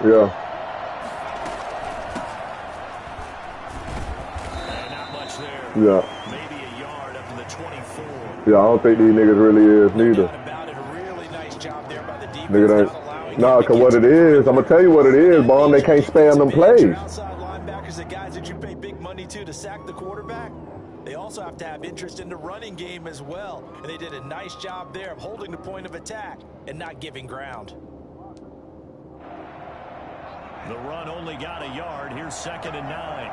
Yeah. And not much there. Yeah. Maybe a yard up to the 24. Yeah, I don't think these niggas really is neither. About it. A really nice job there by the defense, Nigga not allowing ain't. Nah, him to cause get what to it the is, I'm gonna tell you what it is, Bond. They can't spam them plays. Your outside linebackers, the guys that you pay big money to sack the quarterback. They also have to have interest in the running game as well. And they did a nice job there of holding the point of attack and not giving ground. The run only got a yard. Here's 2nd and 9.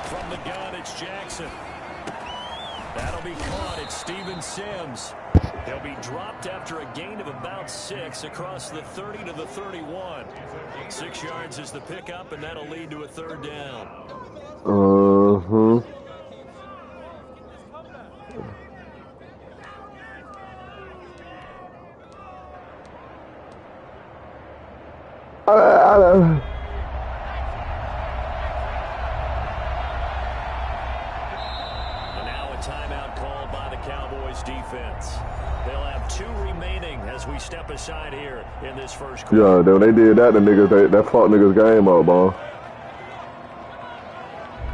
From the gun, it's Jackson. That'll be caught. It's Steven Sims. They'll be dropped after a gain of about 6 across the 30 to the 31. 6 yards is the pickup, and that'll lead to a 3rd down. Timeout called by the Cowboys defense. They'll have 2 remaining as we step aside here in this first quarter. Yeah, they did that to niggas. That fucked niggas game up, bro.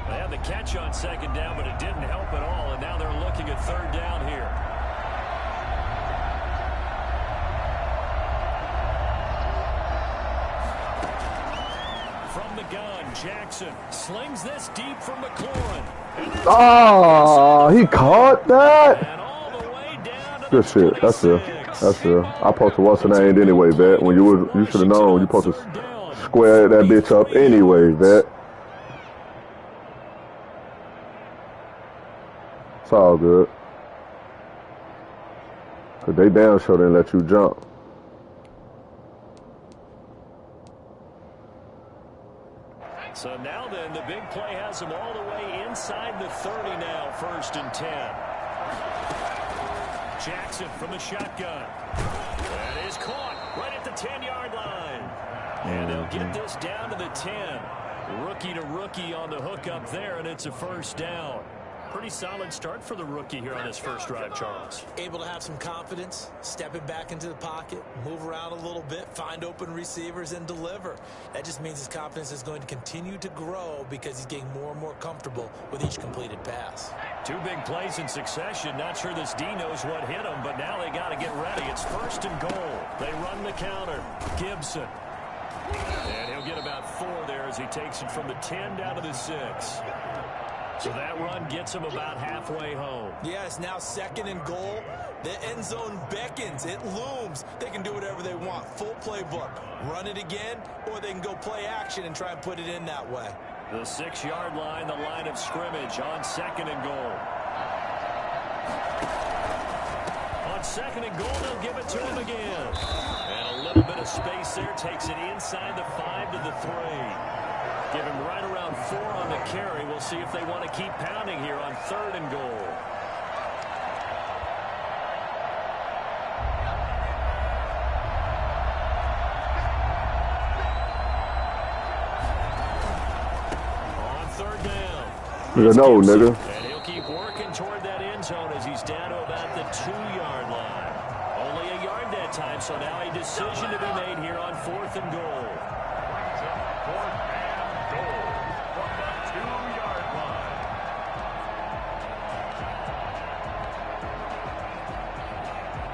They had the catch on 2nd down, but it didn't help at all, and now they're looking at 3rd down here. From the gun, Jackson slings this deep from McLaurin. Oh, he caught that. Good shit. That's it. That's it. I supposed to what's the name anyway, vet. When you should have known. You supposed to square that bitch up anyway, vet. It's all good. Cause they damn sure didn't let you jump. So now then, the big play has them all the way inside the 30 now, 1st and 10. Jackson from the shotgun. That is caught right at the 10-yard line. And they'll get this down to the 10. Rookie to rookie on the hook up there, and it's a 1st down. Pretty solid start for the rookie here on his first drive, Charles. Able to have some confidence, stepping back into the pocket, move around a little bit, find open receivers, and deliver. That just means his confidence is going to continue to grow because he's getting more and more comfortable with each completed pass. 2 big plays in succession. Not sure this D knows what hit him, but now they got to get ready. It's 1st and goal. They run the counter. Gibson. And he'll get about 4 there as he takes it from the 10 down to the 6. So that run gets him about halfway home. Yeah, it's now 2nd and goal. The end zone beckons. It looms. They can do whatever they want. Full playbook. Run it again, or they can go play action and try and put it in that way. The 6-yard line, the line of scrimmage on 2nd and goal. On 2nd and goal, they'll give it to him again. And a little bit of space there. Takes it inside the 5 to the 3. Give him right around 4 on the carry. We'll see if they want to keep pounding here on 3rd and goal. On 3rd down. Nigga, no, nigga. And he'll keep working toward that end zone as he's down to about the 2-yard line. Only a yard that time, so now a decision to be made here on 4th and goal.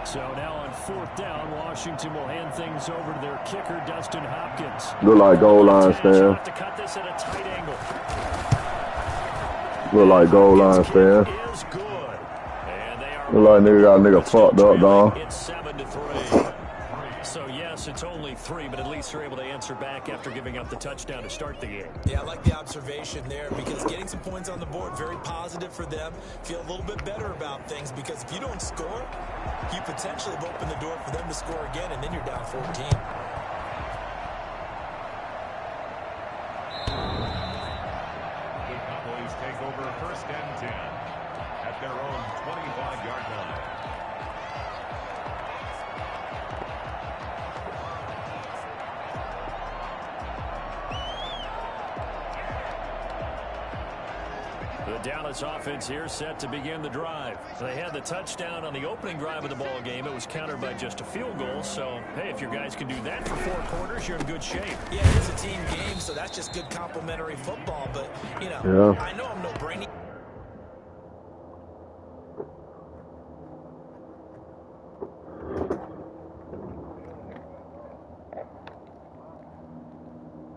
So now on 4th down, Washington will hand things over to their kicker, Dustin Hopkins. Look like goal line stand. To cut this at a tight angle. Look like goal line stand. Is good. And they are Look like nigga got a nigga fucked up, dog. It's 7-3. So yes, it's only 3, but at least they're able to answer back after giving up the touchdown to start the game. Yeah, I like the observation there because getting some points on the board, very positive for them. Feel a little bit better about things because if you don't score, you potentially have opened the door for them to score again, and then you're down 14. The Cowboys take over 1st and 10 at their own 25-yard line. The The Dallas offense here set to begin the drive. They had the touchdown on the opening drive of the ball game. It was countered by just a field goal. So, hey, if your guys can do that for 4 quarters, you're in good shape. Yeah, it's a team game, so that's just good complementary football. But, you know, I know I'm no brainy.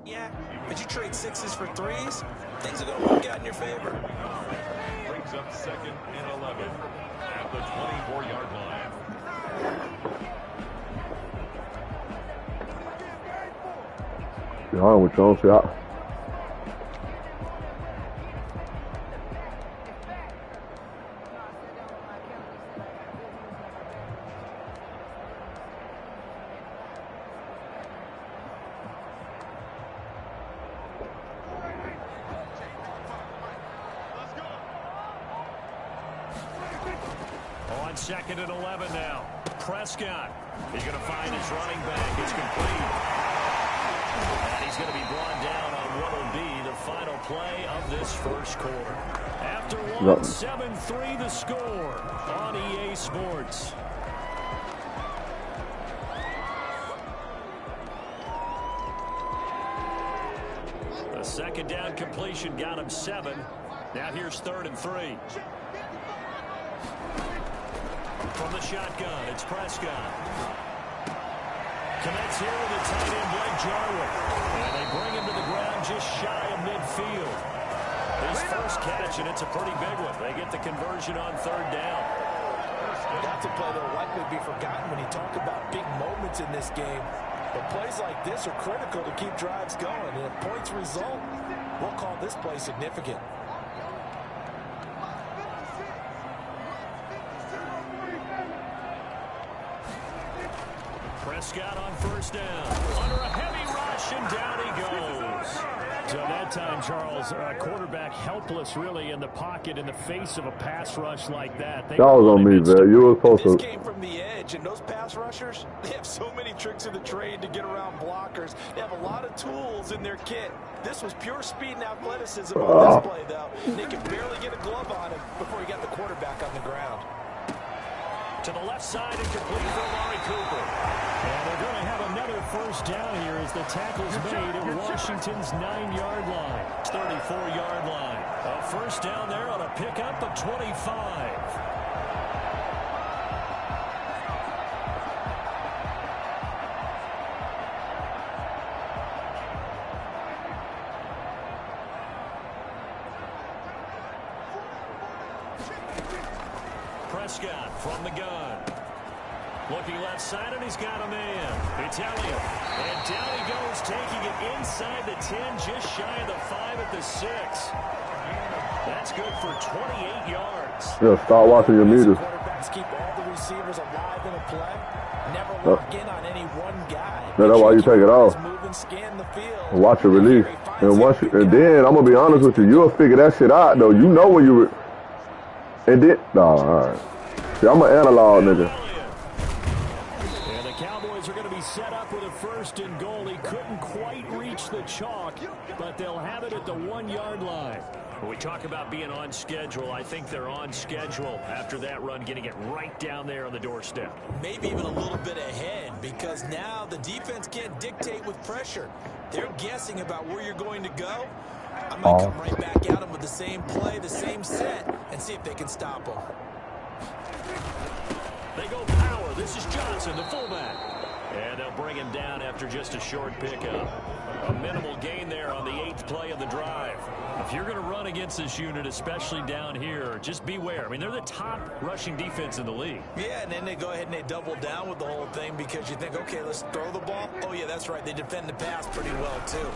Yeah, but you trade 6s for 3s, things are going to work out in your favor. Brings up 2nd and 11 at the 24-yard line. Yeah, with Jones, yeah. On 2nd and 11 now. Prescott. He's going to find his running back. It's complete. And he's going to be brought down on what will be the final play of this first quarter. After one, 7-3 the score on EA Sports. A second down completion got him 7. Now here's 3rd and 3. From the shotgun, it's Prescott. Connects here with a tight end, Blake Jarwin. And they bring him to the ground just shy of midfield. His first catch, and it's a pretty big one. They get the conversion on 3rd down. That's a play that will likely be forgotten when you talk about big moments in this game. But plays like this are critical to keep drives going. And if points result, we'll call this play significant. Prescott on 1st down. Under a heavy rush, and down he goes. So that time, Charles, quarterback helpless really in the pocket in the face of a pass rush like that. That was on me, Vet. You were supposed to. This came from the edge, and those pass rushers, they have so many tricks of the trade to get around blockers. They have a lot of tools in their kit. This was pure speed and athleticism on this play, though. They could barely get a glove on him before he got the quarterback on the ground. To the left side and complete for Amari Cooper. And they're going to have another 1st down here as the tackle's made at Washington's 9-yard line. 34-yard line. A 1st down there on a pickup of 25. Prescott from the gun. Looking left side, and he's got a man. Italian. And down he goes, taking it inside the 10, just shy of the 5 at the 6. That's good for 28 yards. Yeah, start watching your meters. Quarterbacks keep all the receivers alive in a play. Never lock in on any one guy. Yeah, that's why you take it off. Move and scan the field. Watch it release. And then I'm gonna be honest with you, you'll figure that shit out though. You know when you and then alright. See, I'm an analog nigga. And the Cowboys are going to be set up with a 1st and goal. He couldn't quite reach the chalk, but they'll have it at the 1-yard line. When we talk about being on schedule, I think they're on schedule after that run, getting it right down there on the doorstep. Maybe even a little bit ahead, because now the defense can't dictate with pressure. They're guessing about where you're going to go. I might come right back at them with the same play, the same set, and see if they can stop them. They go power. This is Johnson, the fullback. And they'll bring him down after just a short pickup. A minimal gain there on the 8th play of the drive. If you're going to run against this unit, especially down here, just beware. I mean, they're the top rushing defense in the league. Yeah, and then they go ahead and they double down with the whole thing because you think, okay, let's throw the ball. Oh, yeah, that's right. They defend the pass pretty well, too.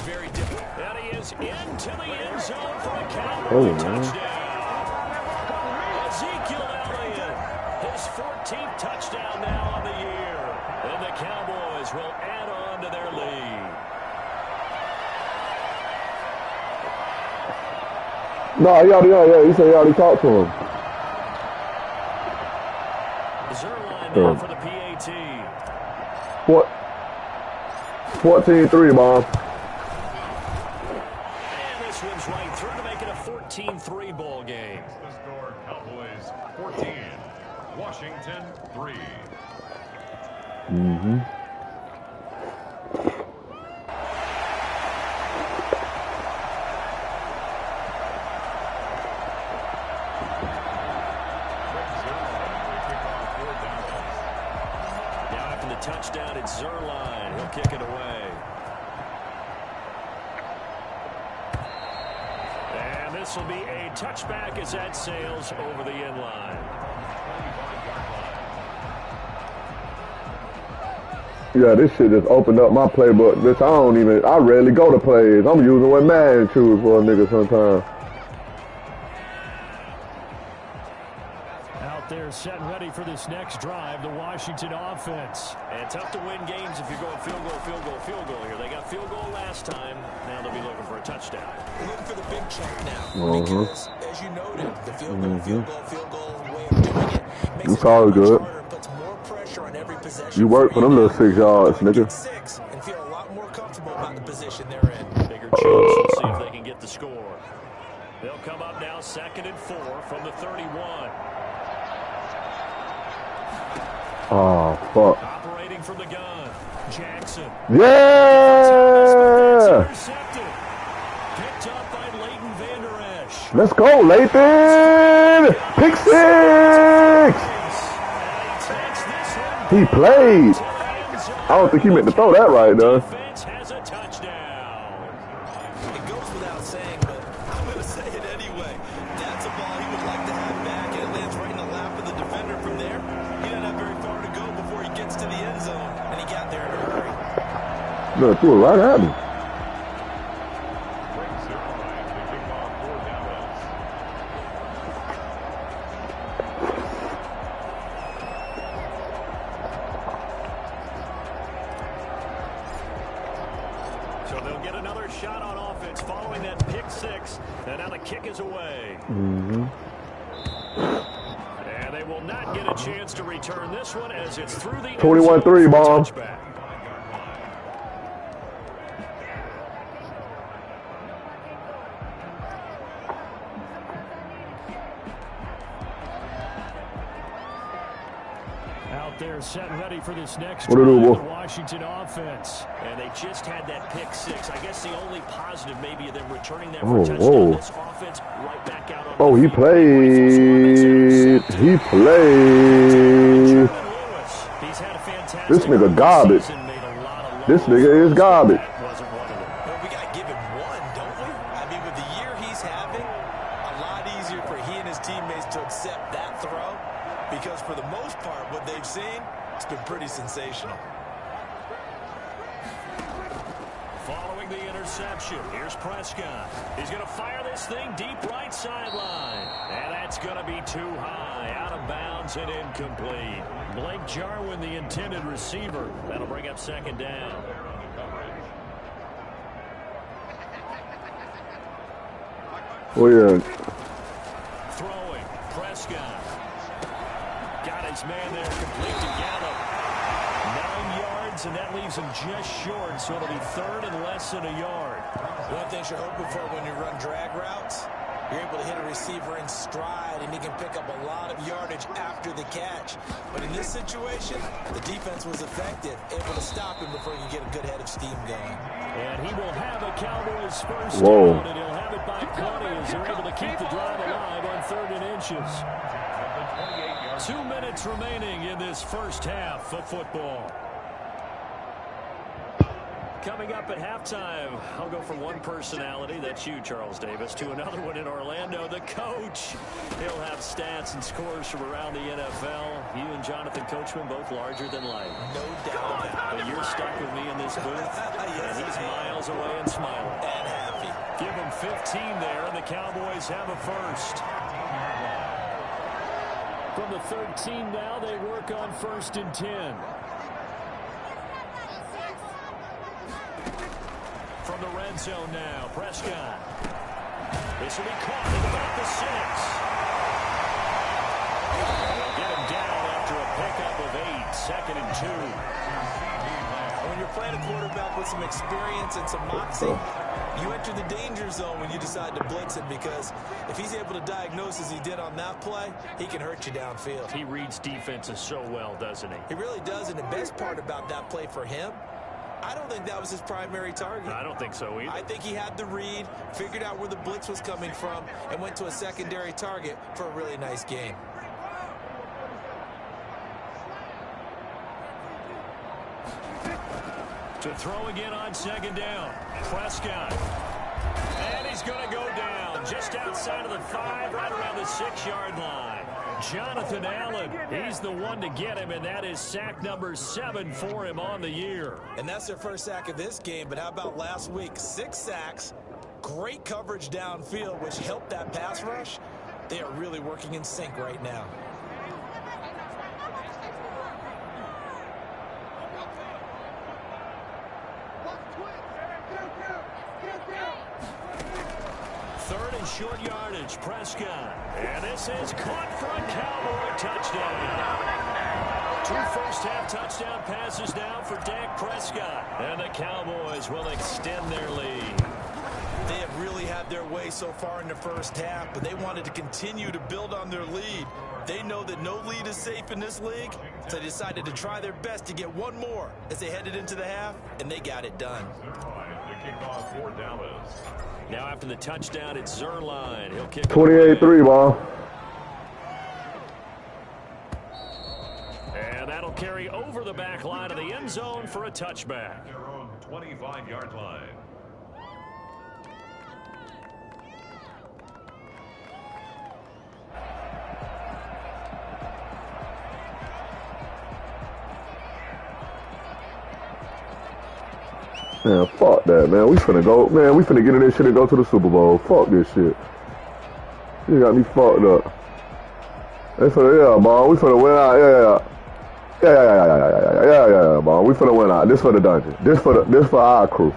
Very different. And he is into the end zone for a Cowboys touchdown. Ezekiel Elliott, his 14th touchdown now on the year. And the Cowboys will add on to their lead. No, he said he already talked to him. Zerline now for the PAT. 14-3, Mom. And this one's right through to make it a 14-3 ball game. The score, Cowboys 14, Washington 3. Mm-hmm. Now after the touchdown, it's Zuerlein. He'll kick it away. And this will be a touchback as that sails over the end line. Yeah, this shit just opened up my playbook. I rarely go to plays. I'm using what Madden choose for a nigga sometimes. Out there set and ready for this next drive, the Washington offense. And tough to win games if you're going field goal here. They got field goal last time. Now they'll be looking for a touchdown. We're looking for the big chunk now. Because, as you noted, the field goal way of doing it makes It's all good. harder and puts more pressure on every possession. You work for them little 6 yards, Get nigga. 6 and feel a lot more comfortable about the position they're in. Bigger chance. We'll see if they can get the score. They'll come up now 2nd and 4 from the 31. Oh, fuck. Operating from the gun, Jackson. Yeah! Intercepted. Picked up by Leighton Vander Esch. Let's go, Lathan! Pick 6! He played. I don't think he meant to throw that right, though. Defense has a touchdown. It goes without saying, but I'm going to say it anyway. That's a ball he would like to have back, and it lands right in the lap of the defender from there. He doesn't have very far to go before he gets to the end zone, and he got there in a hurry. No, threw it right at me. So they'll get another shot on offense following that pick 6. And now the kick is away. And they will not get a chance to return this one as it's through the 21-3, bomb. touchback. Out there set and ready for this next What do drive, you do, the boy? Washington offense. And they just had that pick 6. I guess the only positive maybe of them returning that Oh, for a touchdown. whoa. This offense right back out on Oh, the he field. played. He played. He's had a fantastic This nigga garbage. season, made a lot of This lows. nigga is garbage. That wasn't one of them. Well, we got to give him one, don't we? I mean, with the year he's having, a lot easier for he and his teammates to accept that throw because for the most part, what they've seen, it's been pretty sensational. Following the interception, here's Prescott. He's going to fire this thing deep right sideline. And that's going to be too high, out of bounds and incomplete. Blake Jarwin, the intended receiver. That'll bring up 2nd down. Oh, yeah. Throwing, Prescott. Got his man there, complete to Gallup. 9 yards, and that leaves him just short, so it'll be 3rd and less than a yard. One thing you're hoping for when you run drag routes, you're able to hit a receiver in stride, and he can pick up a lot of yardage after the catch. But in this situation, the defense was effective, able to stop him before he could get a good head of steam going. And he will have a Cowboys first Whoa. down, and he'll have it by plenty as they're able to keep the drive alive on 3rd and inches. 2 minutes remaining in this first half of football. Coming up at halftime, I'll go from one personality, that's you, Charles Davis, to another one in Orlando, the coach. He'll have stats and scores from around the NFL. You and Jonathan Coachman both larger than life. No doubt about it. But you're stuck with me in this booth, and he's miles away and smiling. And happy. Give him 15 there, and the Cowboys have a first. From the 13 now, they work on 1st and 10. From the red zone now, Prescott. This will be caught at about the 6. They'll get him down after a pickup of 8, 2nd and 2. And when you're playing a quarterback with some experience and some moxie, you enter the danger zone when you decide to blitz him, because if he's able to diagnose as he did on that play, he can hurt you downfield. He reads defenses so well, doesn't he? He really does, and the best part about that play for him, I don't think that was his primary target. I don't think so either. I think he had the read, figured out where the blitz was coming from, and went to a secondary target for a really nice gain. To throw again on second down. Prescott. And he's going to go down just outside of the 5, right around the 6-yard line. Jonathan Allen, he's the one to get him, and that is sack number 7 for him on the year. And that's their first sack of this game, but how about last week? 6 sacks, great coverage downfield, which helped that pass rush. They are really working in sync right now. Third and short yardage, Prescott. And this is caught for a Cowboy touchdown. 2 first-half touchdown passes now for Dak Prescott. And the Cowboys will extend their lead. They have really had their way so far in the first half, but they wanted to continue to build on their lead. They know that no lead is safe in this league, so they decided to try their best to get one more as they headed into the half, and they got it done. Now after the touchdown, it's Zuerlein. He'll kick 28-3 ball. And that'll carry over the back line of the end zone for a touchback. Their own 25-yard line. Man, fuck that, man. We finna go, man. We finna get in this shit and go to the Super Bowl. Fuck this shit. You got me fucked up. They finna, yeah, man. We finna win out. Yeah, man. We finna win out. This for the dungeon. This for our crew.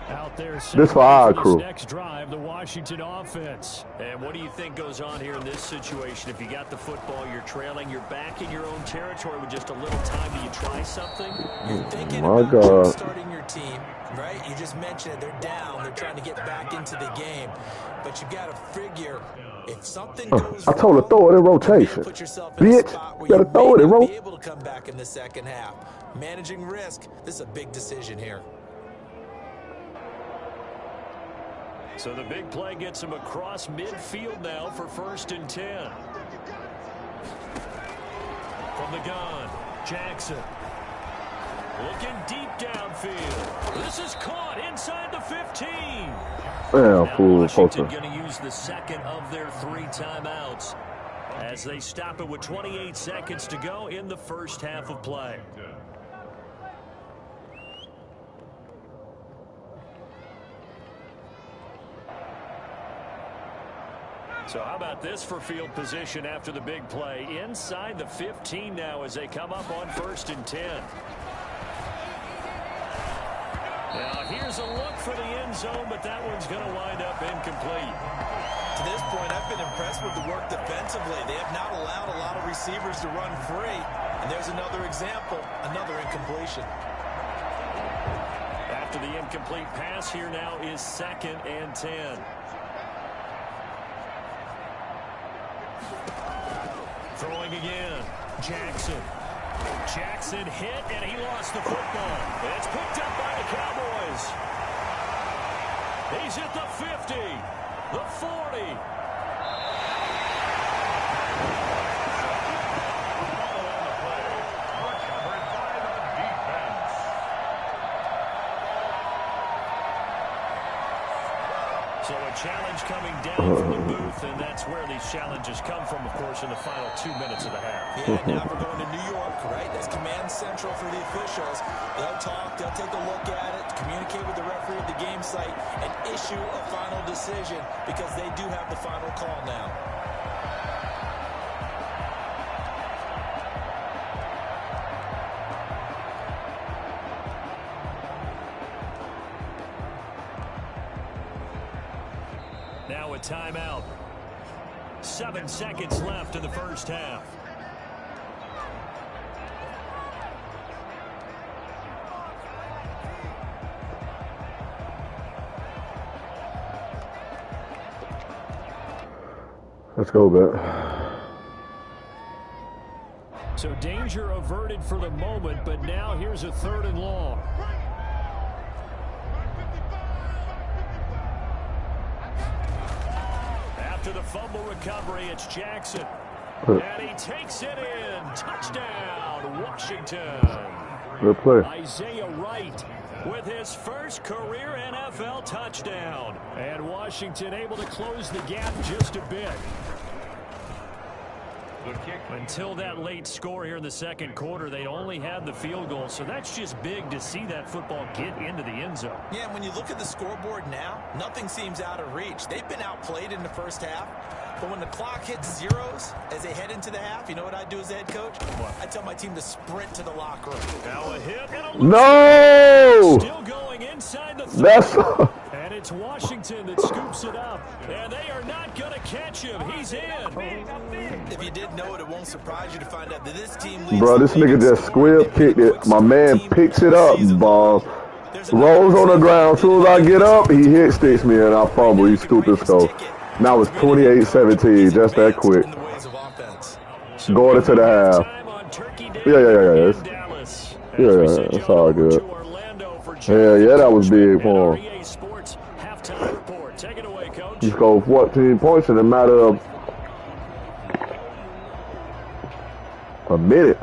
Out there, this for our crew. Next drive, the Washington offense. And what do you think goes on here in this situation? If you got the football, you're trailing, you're back in your own territory with just a little time. Do you try something? You're thinking about starting your team, right? You just mentioned it. They're down. They're trying to get back into the game. But you got to figure, if something goes I told her throw it in rotation. put yourself in a Bitch, spot where you gotta throw it in rotation. be able to come back in the second half. Managing risk, this is a big decision here. So the big play gets him across midfield now for 1st and 10. From the gun, Jackson. Looking deep downfield. This is caught inside the 15. Yeah, fool, Washington going to use the second of their 3 timeouts as they stop it with 28 seconds to go in the first half of play. So how about this for field position after the big play? Inside the 15 now as they come up on 1st and 10. Now here's a look for the end zone, but that one's going to wind up incomplete. To this point, I've been impressed with the work defensively. They have not allowed a lot of receivers to run free. And there's another example, another incompletion. After the incomplete pass, here now is 2nd and 10. Throwing again, Jackson. Jackson hit, and he lost the football. It's picked up by the Cowboys. He's at the 50, the 40. So a challenge coming down from the booth, and that's where these challenges come from, of course, in the final 2 minutes of the half. Yeah, now we're going to New York, right? That's command central for the officials. They'll talk, they'll take a look at it, communicate with the referee at the game site, and issue a final decision because they do have the final call now. Now a timeout. 7 seconds left in the first half. Let's go, bet. So danger averted for the moment, but now here's a 3rd and long. After the fumble recovery, it's Jackson. And he takes it in. Touchdown, Washington. Good play. Isaiah Wright with his first career NFL touchdown. And Washington able to close the gap just a bit. Until that late score here in the 2nd quarter, they only had the field goal. So that's just big to see that football get into the end zone. Yeah, and when you look at the scoreboard now, nothing seems out of reach. They've been outplayed in the first half. But when the clock hits zeros as they head into the half, you know what I do as the head coach? I tell my team to sprint to the locker room. Now a hit. No! Still going inside the That's... And it's Washington that scoops it up. And they are not going to catch him. He's in. If you didn't know it, it won't surprise you to find out that this team leads. Bro, this nigga just squib kicked it. My man picks it up, ball. Rolls on the ground. As soon as I get up, he hit sticks me and I fumble. He stupid skull. Now it's 28-17, just that quick. Going into the half. Yeah. That's all good. Yeah, that was big for him. He scored 14 points in a matter of a minute.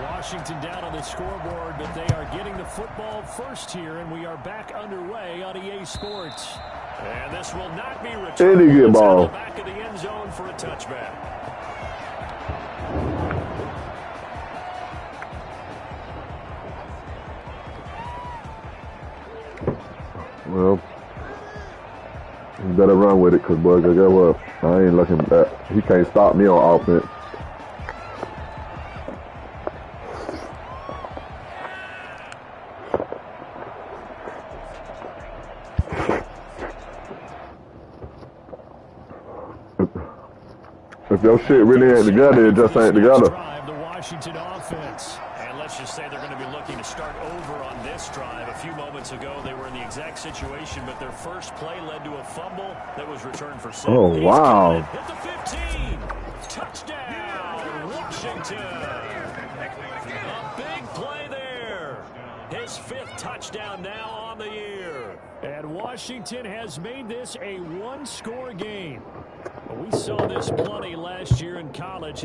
Washington down on the scoreboard, but they are getting the football first here, and we are back underway on EA Sports. And this will not be returned. Any good ball. Back of the end zone for a touchback. Well, you better run with it, because, boy, guess what? I ain't looking back. He can't stop me on offense. If your shit really ain't together, it just ain't together. The Washington offense. And let's just say they're going to be looking to start over on this drive. A few moments ago, they were in the exact situation, but their first play led to a fumble that was returned for 7. Oh, wow. Hit the 15. Touchdown, Washington. A big play there. His 5th touchdown now on the year. And Washington has made this a one-score game. We saw this plenty last year in college.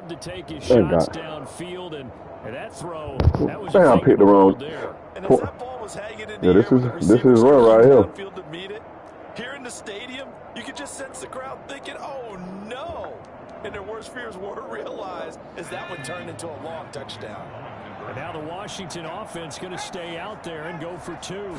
To take his shots downfield, and that throw, that was I picked the wrong. And as that ball was hanging in the this air, is run right here. To meet it. Here in the stadium, you could just sense the crowd thinking, "Oh no!" And their worst fears were realized as that one turned into a long touchdown. And now the Washington offense going to stay out there and go for 2.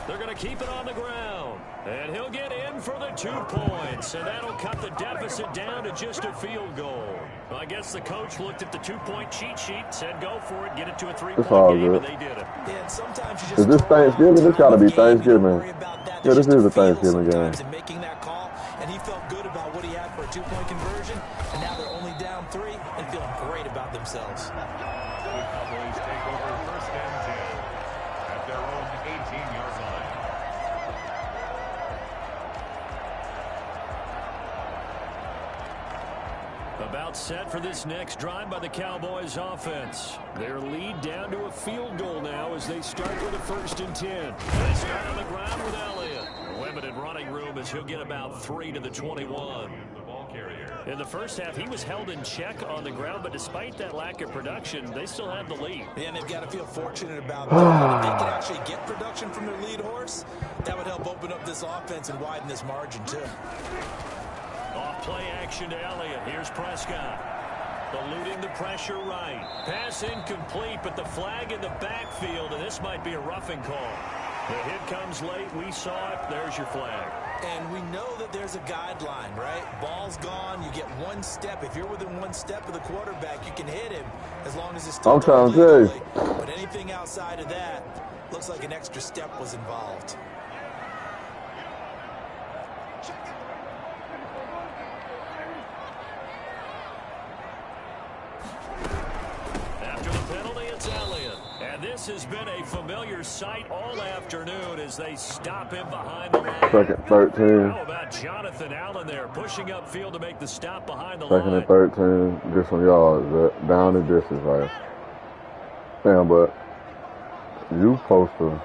They're going to keep it on the ground. And he'll get in for the 2 points. And that'll cut the deficit down to just a field goal. Well, I guess the coach looked at the 2-point cheat sheet, said go for it, get it to a 3-point game, and they did it. Yeah, and sometimes you just is this Thanksgiving? This got to be Thanksgiving. Yeah, this is a Thanksgiving game. And making that call, and he felt good about what he had for a 2-point conversion. And now they're only down 3 and feeling great about themselves. The Cowboys take over 1st and 10 at their own 18-yard line. About set for this next drive by the Cowboys offense. Their lead down to a field goal now as they start with a 1st and 10. They start on the ground with Elliott. Limited running room as he'll get about 3 to the 21. The ball carrier. In the first half, he was held in check on the ground, but despite that lack of production, they still have the lead. Yeah, and they've got to feel fortunate about that. If they can actually get production from their lead horse, that would help open up this offense and widen this margin, too. Off play action to Elliott. Here's Prescott. Eluding the pressure right. Pass incomplete, but the flag in the backfield, and this might be a roughing call. The hit comes late. We saw it. There's your flag. And we know that there's a guideline, right? Ball's gone. You get one step. If you're within one step of the quarterback, you can hit him as long as it's still I'm trying to tell you. But anything outside of that, looks like an extra step was involved. After the penalty, it's Elliott. And this has been a familiar sight all afternoon as they stop him behind the line. Second 13. How about Jonathan Allen there pushing upfield to make the stop behind the Second line? and 13. Just some yards. Down the distance, right? Yeah, but you supposed to.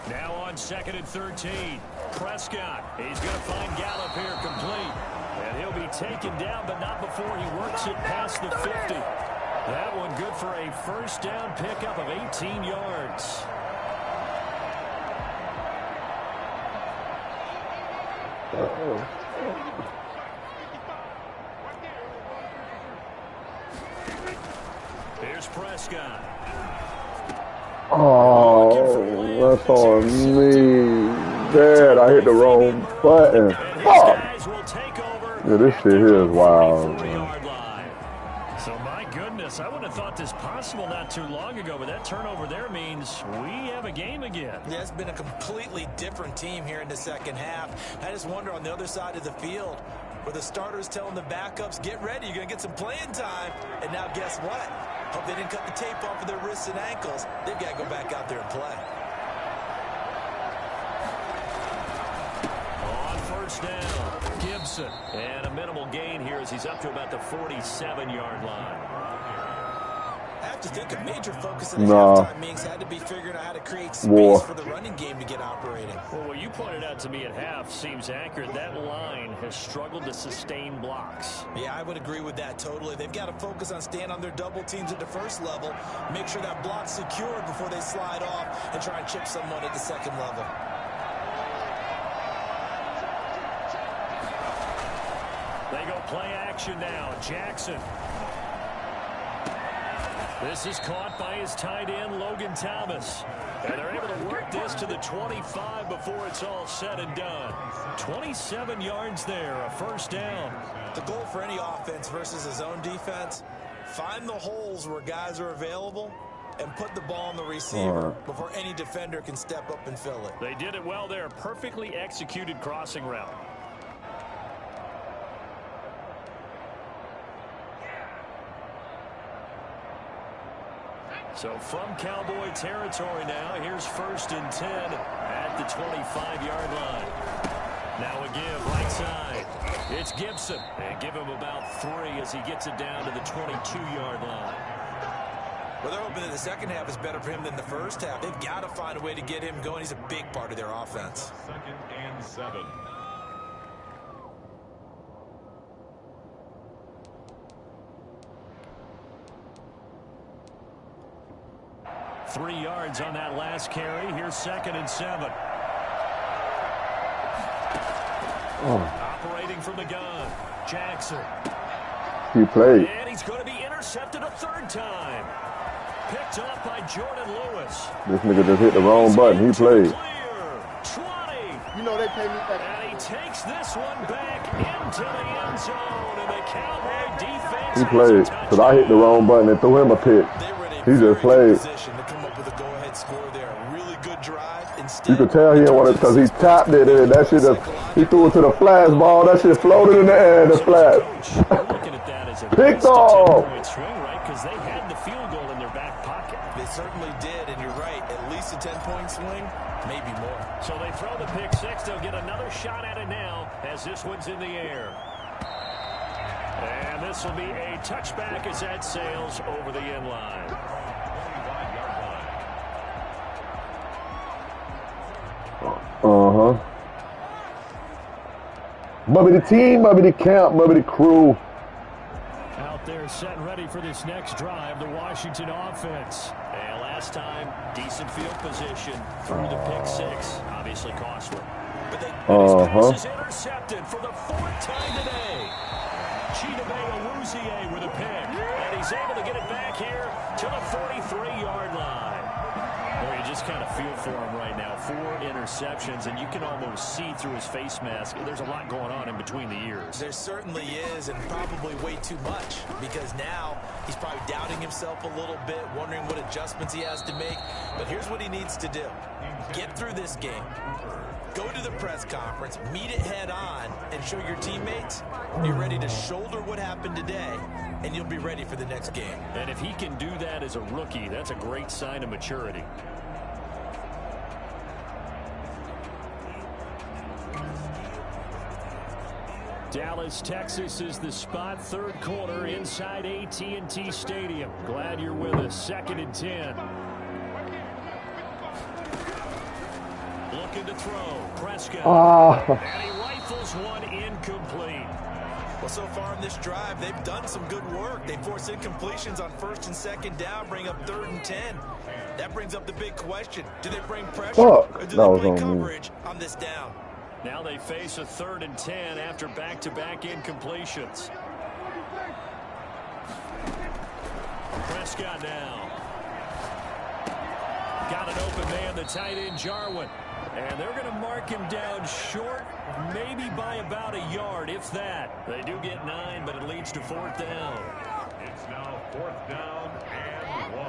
Now on second and 13. Prescott. He's going to find Gallup here complete. And he'll be taken down, but not before he works it past the 50. That one good for a first down pickup of 18 yards. Here's Prescott. Oh, that's on me. Dad, I hit the wrong button. Fuck. Yeah, this shit here is wild. So my goodness, I would have thought this possible not too long ago, but that turnover there means we have a game again. Yeah, it's been a completely different team here in the second half. I just wonder on the other side of the field where the starters telling the backups, get ready, you're going to get some playing time. And now guess what? Hope they didn't cut the tape off of their wrists and ankles. They've got to go back out there and play. On first down, Gibson. And a minimal gain here as he's up to about the 47-yard line. I have to think a major focus in the halftime meetings had to be figuring out how to create space for the running game to get operating. Well, what you pointed out to me at half seems accurate. That line has struggled to sustain blocks. Yeah, I would agree with that totally. They've got to focus on staying on their double teams at the first level, make sure that block's secured before they slide off and try and chip someone at the second level. They go play action now. Jackson. This is caught by his tight end, Logan Thomas. And they're able to work this to the 25 before it's all said and done. 27 yards there, a first down. The goal for any offense versus his own defense, find the holes where guys are available and put the ball on the receiver before any defender can step up and fill it. They did it well there. Perfectly executed crossing route. So from Cowboy territory now, here's 1st and 10 at the 25-yard line. Now a give right side. It's Gibson. And give him about 3 as he gets it down to the 22-yard line. Well, they're hoping that the second half is better for him than the first half. They've got to find a way to get him going. He's a big part of their offense. 2nd and 7. Three yards on that last carry. Here's 2nd and 7. Operating from the gun, Jackson. He played. And he's going to be intercepted a 3rd time. Picked off by Jordan Lewis. This nigga just hit the wrong button. He played. 20. You know they pay me back. And he takes this one back into the end zone. And the Cowboy defense. He played. Because I hit the wrong button and threw him a pick. He just played. You could tell he didn't want it because he tapped it and that shit just, he threw it to the flash ball. That shit floated in the air and the flash. Picked off. Because they had the field goal in their back pocket. They certainly did, and you're right. At least a 10-point swing, maybe more. So they throw the pick six. They'll get another shot at it now as this one's in the air. And this will be a touchback as that sails over the end line. Bubby the team, Bubby the camp, Bubby the crew. Out there set and ready for this next drive, the Washington offense. And last time, decent field position through the pick six. Obviously costly. But this pass is intercepted for the fourth time today. Chidobe Awuzie with a pick. And he's able to get it back here to the 43-yard line. Well, you just kind of feel for him right now. 4 interceptions, and you can almost see through his face mask. There's a lot going on in between the ears. There certainly is, and probably way too much, because now he's probably doubting himself a little bit, wondering what adjustments he has to make. But here's what he needs to do. Get through this game. Go to the press conference, meet it head on, and show your teammates you're ready to shoulder what happened today, and you'll be ready for the next game. And if he can do that as a rookie, that's a great sign of maturity. Dallas, Texas is the spot. Third quarter inside AT&T Stadium. Glad you're with us. 2nd and 10. Looking to throw. Prescott. And he rifles one incomplete. Well, so far in this drive, they've done some good work. They force incompletions on 1st and 2nd down, bring up 3rd and 10. That brings up the big question. Do they bring pressure or do they bring coverage on this down? Now they face a 3rd and 10 after back-to-back incompletions. Prescott now. Got an open man, the tight end, Jarwin. And they're going to mark him down short, maybe by about a yard, if that. They do get 9, but it leads to 4th down. It's now 4th down and 1.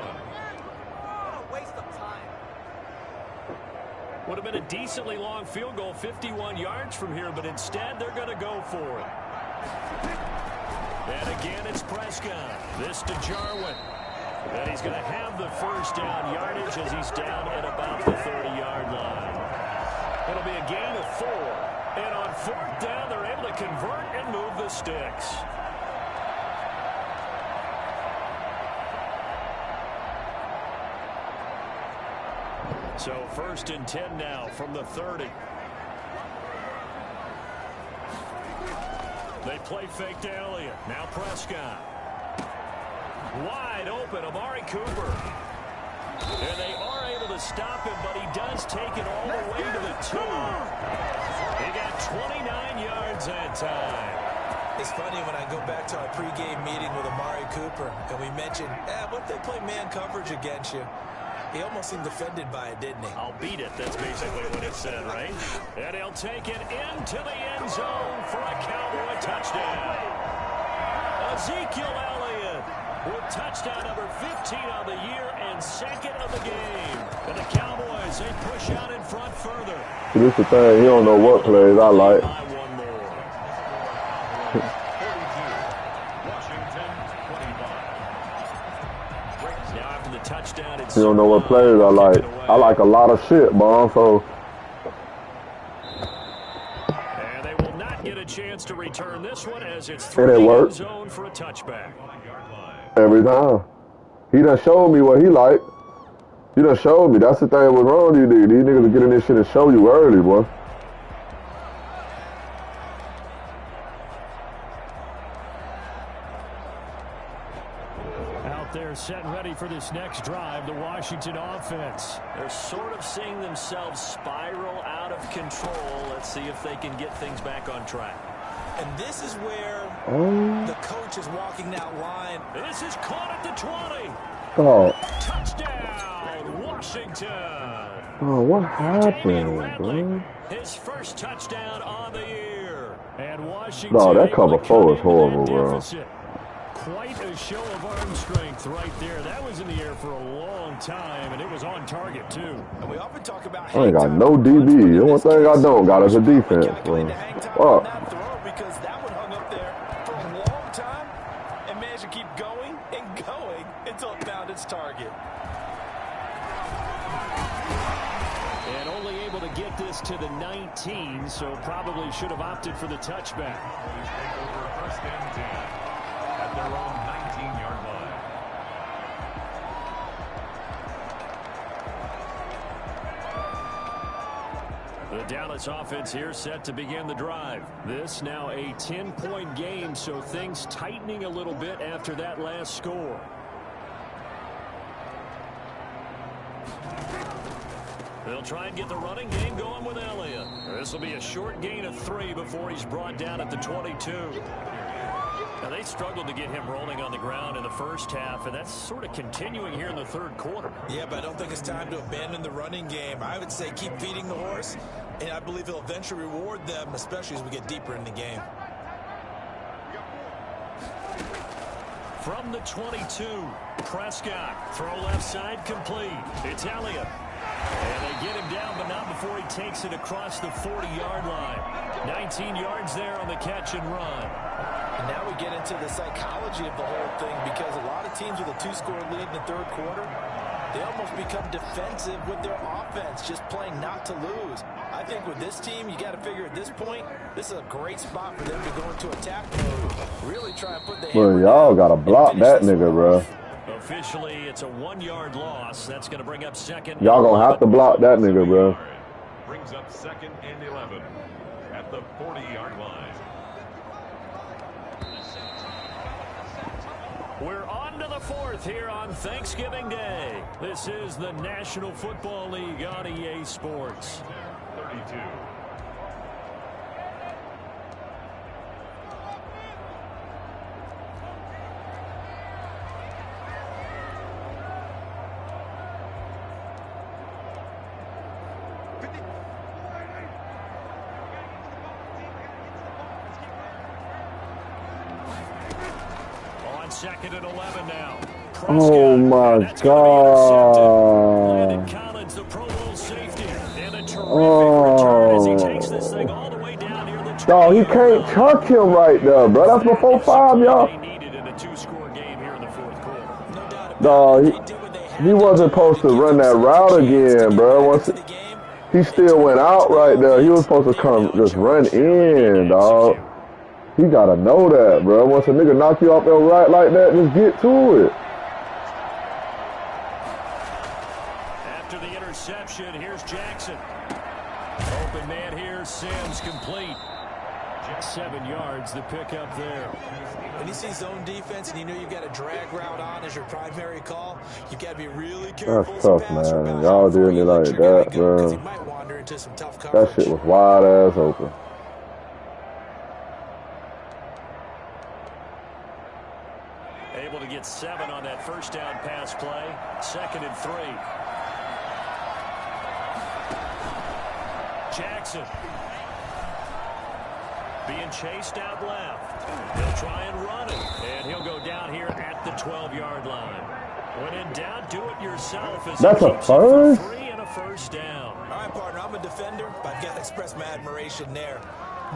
What a waste of time. Would have been a decently long field goal, 51 yards from here, but instead they're going to go for it. And again, it's Prescott. This to Jarwin. And he's going to have the first down yardage as he's down at about the 30-yard line. It'll be a gain of 4. And on 4th down, they're able to convert and move the sticks. So 1st and 10 now from the 30. They play fake to Elliott. Now Prescott. Wide open, Amari Cooper. And they are able to stop him, but he does take it all the way to the 2. He got 29 yards that time. It's funny when I go back to our pregame meeting with Amari Cooper, and we mentioned, what if they play man coverage against you? He almost seemed offended by it, didn't he? I'll beat it. That's basically what it said, right? And he'll take it into the end zone for a Cowboy touchdown. Ezekiel Elliott with touchdown number 15 on the year and 2nd of the game. And the Cowboys, they push out in front further. See, this is the thing. He don't know what plays I like. One more. 42, Washington 25. Now after the touchdown, it's He don't know what players I like. I like a lot of shit, man. So and they will not get a chance to return this one as it's it through the worked end zone for a touchback. every time. He done showed me what he like. He done showed me. That's the thing with wrong with you niggas. These niggas will get in this shit and show you early, boy. Out there set and ready for this next drive, the Washington offense. They're sort of seeing themselves spiral out of control. Let's see if they can get things back on track. And this is where the coach is walking that line. This is caught at the 20. Oh, Touchdown, Washington. oh, what Damian happened, Rattling, bro? his first touchdown on the year. And Washington No, that able to cover cut 4 is into horrible, that bro. deficit. Quite a show of arm strength right there. That was in the air for a long time, and it was on target, too. And we often talk about I ain't got no DB. The one thing I don't got is a defense, bro. Fuck. Because that one hung up there for a long time and managed to keep going and going until it found its target. And only able to get this to the 19, so probably should have opted for the touchback. Cowboys take over 1st and 10 at their own 19-yard line. The Dallas offense here set to begin the drive. This now a 10-point game, so things tightening a little bit after that last score. They'll try and get the running game going with Elliott. This will be a short gain of 3 before he's brought down at the 22. Now, they struggled to get him rolling on the ground in the first half, and that's sort of continuing here in the third quarter. Yeah, but I don't think it's time to abandon the running game. I would say keep feeding the horse, and I believe he'll eventually reward them, especially as we get deeper in the game. From the 22, Prescott. Throw left side complete. It's Elliott. And they get him down, but not before he takes it across the 40-yard line. 19 yards there on the catch and run. And now we get into the psychology of the whole thing, because a lot of teams with a 2-score lead in the third quarter, they almost become defensive with their offense, just playing not to lose. I think with this team, you got to figure at this point, this is a great spot for them to go into attack mode. Really try and put the Bro, y'all got to block that nigga, bro. Officially, it's a 1-yard loss. That's going to bring up second. Y'all going to have to block that nigga, bro. Brings up 2nd and 11 at the 40-yard line. We're on to the 4th here on Thanksgiving Day. This is the National Football League on EA Sports. 32. Second and 11 now. Oh my God. Collins, the Pro Bowl safety, and a terrific return as he takes this thing all the way down near the 20. Dog, he can't chuck him right there, bro. That's before 5, y'all. They needed in a 2-score game here in the fourth quarter. Dog, he wasn't supposed to run that route again, bro. Once he still went out right there. He was supposed to come just run in, dog. You gotta know that, bro. Once a nigga knock you off your right like that, just get to it. After the interception, here's Jackson. Open man here, Sims complete. 7 yards, the pickup there. When you see zone defense and you know you've got a drag route on as your primary call, you got to be really careful. That's tough, man. Y'all doing it like that, bro. That shit was wide ass open. Able to get 7 on that first down pass play. 2nd and 3. Jackson. Being chased out left. He'll try and run it. And he'll go down here at the 12-yard line. When in doubt, do it yourself. That's a first? 3 and a first down. All right, partner, I'm a defender, but I've got to express my admiration there.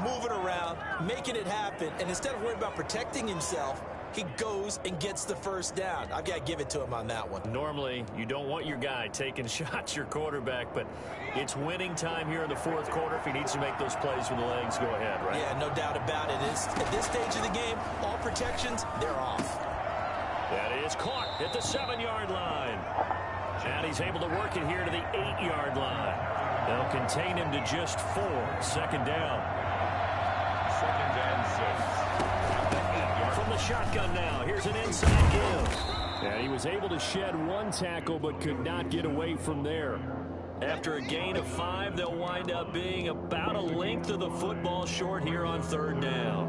Moving around, making it happen, and instead of worrying about protecting himself, he goes and gets the first down. I've got to give it to him on that one. Normally, you don't want your guy taking shots, your quarterback, but it's winning time here in the fourth quarter. If he needs to make those plays with the legs, go ahead, right? Yeah, no doubt about it. At this stage of the game, all protections, they're off. That is caught at the 7-yard line. And he's able to work it here to the 8-yard line. They'll contain him to just 4. 2nd down. 2nd and 6. From the shotgun now, here's an inside give. And he was able to shed 1 tackle, but could not get away from there. After a gain of 5, they'll wind up being about a length of the football short here on 3rd down.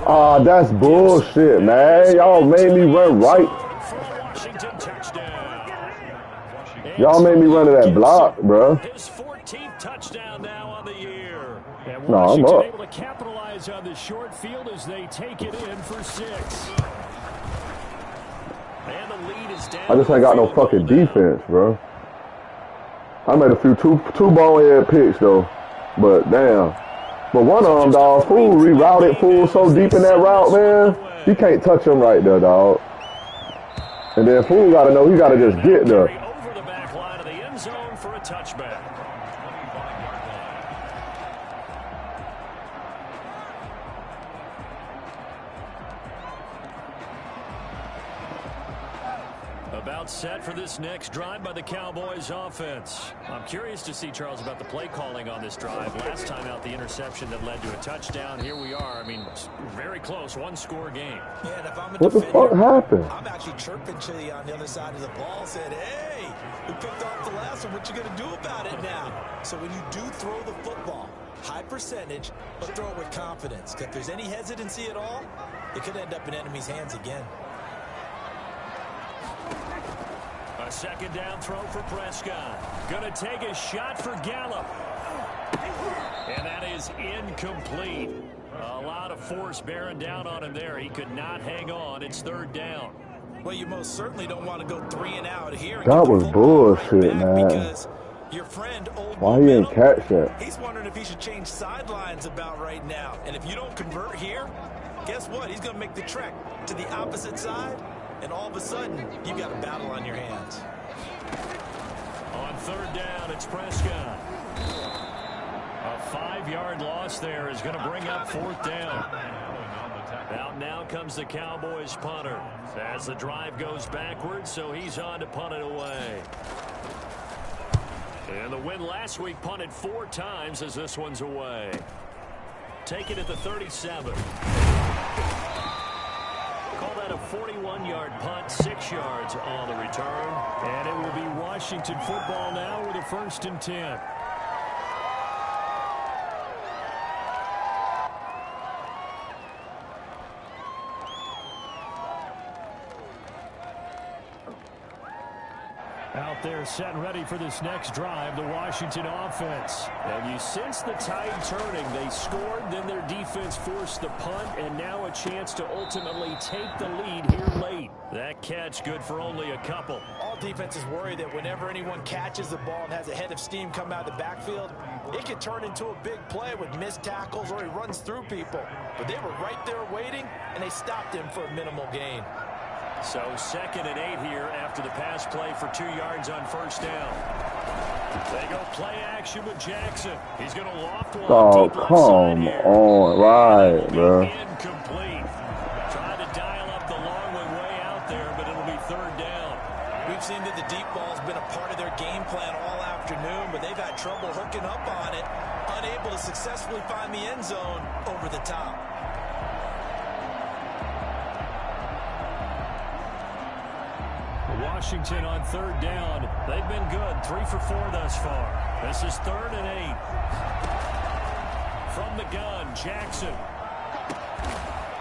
Ah, that's bullshit, man. Y'all made me run right. Y'all made me run to that block, bro. His 14th touchdown now on the year. And no, I'm up. Able to capitalize on the short field as they take it in for 6. And the lead is down. I just ain't got no fucking defense, bro. I made a few two bonehead picks though, but damn. But one of them, dog, fool, rerouted fool so deep in that route, man. You can't touch him right there, dog. And then fool got to know he got to just get there. Over the back line of the end zone for a touchback. About set for this next drive by the Cowboys offense. I'm curious to see, Charles, about the play calling on this drive. Last time out, the interception that led to a touchdown. Here we are. I mean, very close, one-score game. Yeah, and if I'm a What the defender, fuck happened? I'm actually chirping to you on the other side of the ball, saying, hey, we picked off the last one. What you going to do about it now? So when you do throw the football, high percentage, but throw it with confidence. Because if there's any hesitancy at all, it could end up in enemy's hands again. A second down throw for Prescott. Going to take a shot for Gallup. And that is incomplete. A lot of force bearing down on him there. He could not hang on. It's third down. Well, you most certainly don't want to go 3 and out here. That was bullshit, man. Because your friend, Old Why he didn't catch that? He's wondering if he should change sidelines about right now. And if you don't convert here, guess what? He's going to make the trek to the opposite side. And all of a sudden, you got a battle on your hands. On third down, it's Prescott. A 5-yard loss there is going to bring up fourth down. Out now comes the Cowboys punter as the drive goes backwards, so he's on to punt it away. And the win last week punted 4 times as this one's away. Taken at the 37. Call that a 41-yard punt, 6 yards on the return. And it will be Washington football now with a 1st and 10. Out there set and ready for this next drive, the Washington offense. And you sense the tide turning. They scored, then their defense forced the punt, and now a chance to ultimately take the lead here late. That catch good for only a couple. All defenses worry that whenever anyone catches the ball and has a head of steam come out of the backfield, it could turn into a big play with missed tackles or he runs through people. But they were right there waiting, and they stopped him for a minimal gain. So 2nd and 8 here after the pass play for 2 yards on first down. They go play action with Jackson. He's going to loft one. Oh, come on. Right, bro. Incomplete. Trying to dial up the long way out there, but it'll be third down. We've seen that the deep ball's been a part of their game plan all afternoon, but they've had trouble hooking up on it, unable to successfully find the end zone over the top. Washington on third down. They've been good. 3 for 4 thus far. This is 3rd and 8. From the gun, Jackson.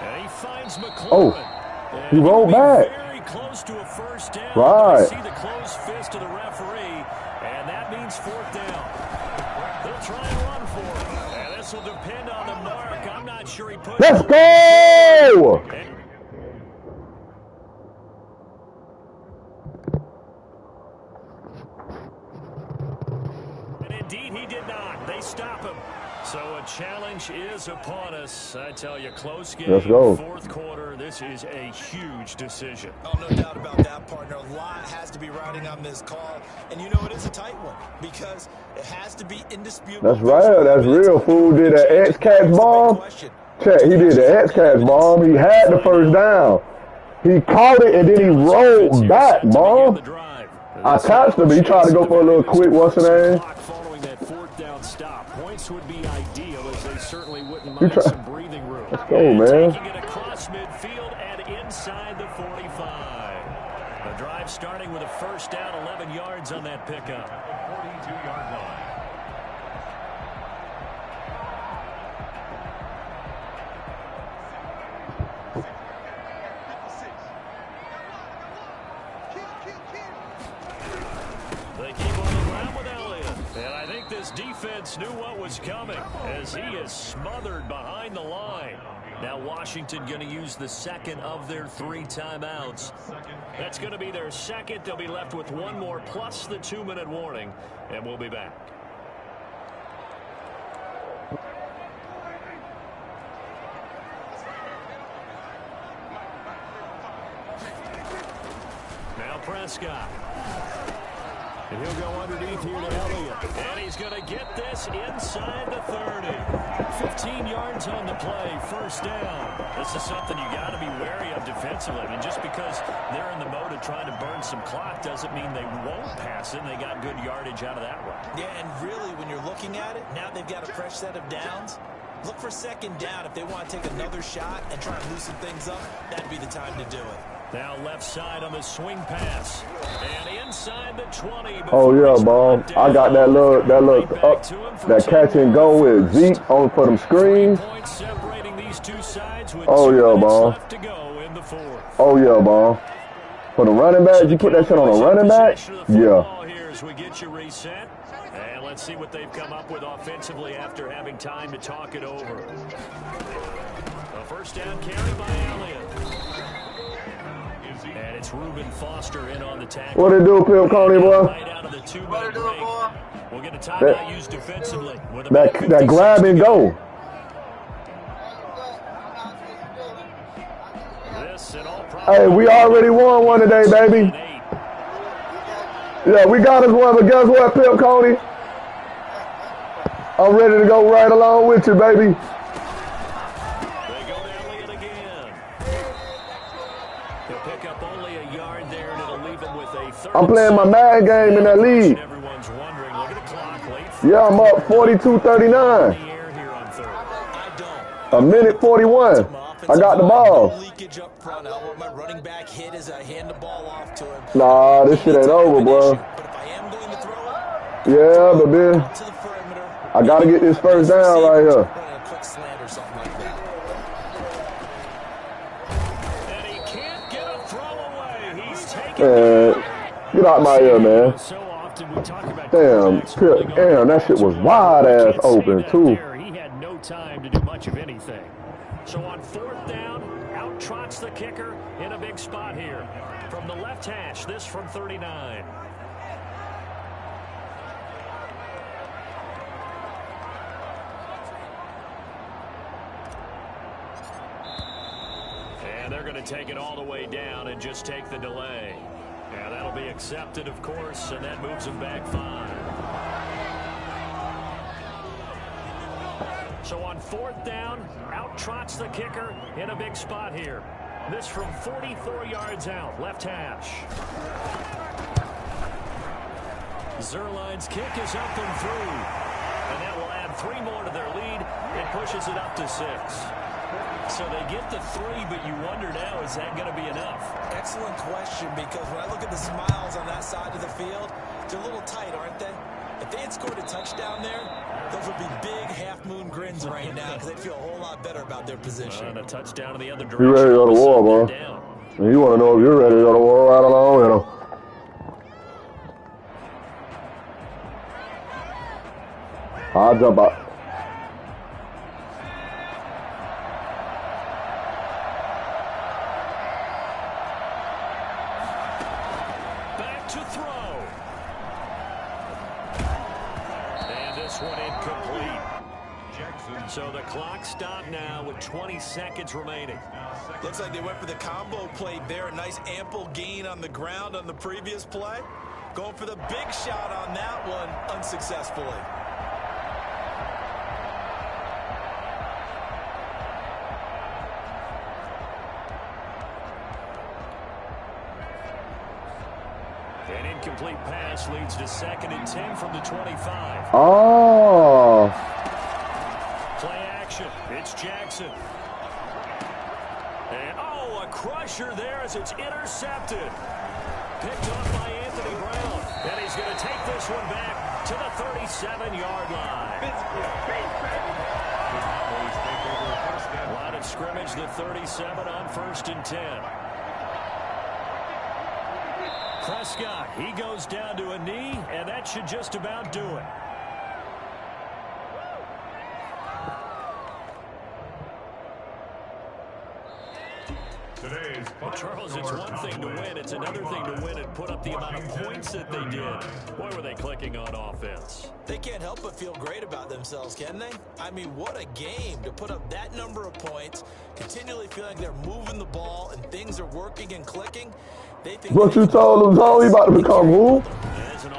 And he finds McLaurin. Oh, he rolled back. Very close to a first down. Right. See the closed fist of the referee, and that means 4th down. They'll try and run for it. And this will depend on the mark. I'm not sure he put. Let's go! Indeed, he did not. They stop him. So a challenge is upon us. I tell you, close game. Let's go. 4th quarter. This is a huge decision. Oh, no doubt about that, partner. A lot has to be riding on this call. And you know it is a tight one because it has to be indisputable. That's right. That's real. Fool did an X-Catch bomb. Check. He did the X-Catch bomb. He had the first down. He caught it and then he rolled back, bomb. I touched him. He tried to go for a little quick, what's the name? Following that 4th down stop, points would be ideal as they certainly wouldn't mind some breathing room. Let's go, man. Taking it across midfield and inside the 45. The drive starting with a first down, 11 yards on that pickup. 42-yard line. They keep on the ground with Elliott. And I think this defense knew what was coming as he is smothered behind the line. Now Washington going to use the 2nd of their 3 timeouts. That's going to be their 2nd. They'll be left with 1 more plus the 2-minute warning. And we'll be back. Prescott. And he'll go underneath here to Elliott. And he's going to get this inside the 30. 15 yards on the play, first down. This is something you got to be wary of defensively. I mean, just because they're in the mode of trying to burn some clock doesn't mean they won't pass it. And they got good yardage out of that one. Yeah, and really, when you're looking at it, now they've got a fresh set of downs. Look for second down. If they want to take another shot and try and loosen things up, that'd be the time to do it. Now left side on the swing pass. And inside the 20. Oh, yeah, Bob. I got that look up, that catch and go with Zeke on for them screens. Oh, yeah, Bob. Oh, yeah, Bob. For the running back, you put that shit on a running back? Yeah. And let's see what they've come up with offensively after having time to talk it over. A first down carry by Elliott. And it's Reuben Foster in on the tackle. What it do, Pimp Coney, boy? Right out of the 2-minute break. We'll get a timeout used defensively. That grab and go. Hey, we already won one today, baby. Yeah, we got us one, but guess what, Pimp Coney? I'm ready to go right along with you, baby. I'm playing my mad game in that league. Yeah, I'm up 42-39. A minute 41. I got the ball. Nah, this shit ain't over, bro. Yeah, but then I gotta get this first down right here. Get out my ear, man. Damn, that shit was wide ass open too. He had no time to do much of anything. So on fourth down, out trots the kicker in a big spot here. From the left hash, this from 39. And they're going to take it all the way down and just take the delay. Yeah, that'll be accepted, of course, and that moves them back 5. So on fourth down, out trots the kicker in a big spot here. This from 44 yards out, left hash. Zuerlein's kick is up and through. And that will add 3 more to their lead. It pushes it up to 6. So they get the 3, but you wonder now, is that going to be enough? Excellent question, because when I look at the smiles on that side of the field, they're a little tight, aren't they? If they had scored a touchdown there, those would be big half-moon grins right now because they'd feel a whole lot better about their position. And a touchdown in the other direction. You ready to go to war, bro? You want to know if you're ready to go to war right along with them. I'll jump out. Back to throw. And this one incomplete. So the clock stopped now with 20 seconds remaining. Looks like they went for the combo play there. A nice ample gain on the ground on the previous play. Going for the big shot on that one unsuccessfully. An incomplete pass leads to 2nd and 10 from the 25. Oh. Play action. It's Jackson. And, a crusher there as it's intercepted. Picked off by Anthony Brown. And he's going to take this one back to the 37-yard line. Line of scrimmage, the 37 on 1st and 10. Prescott, he goes down to a knee, and that should just about do it. Today's Well, final Charles, it's score, one thing to win. It's another thing to win and put up the amount of points that they did. Boy, were they clicking on offense. They can't help but feel great about themselves, can they? I mean, what a game to put up that number of points, continually feel like they're moving the ball and things are working and clicking. They think What you told him, Zoe, about to become who? As an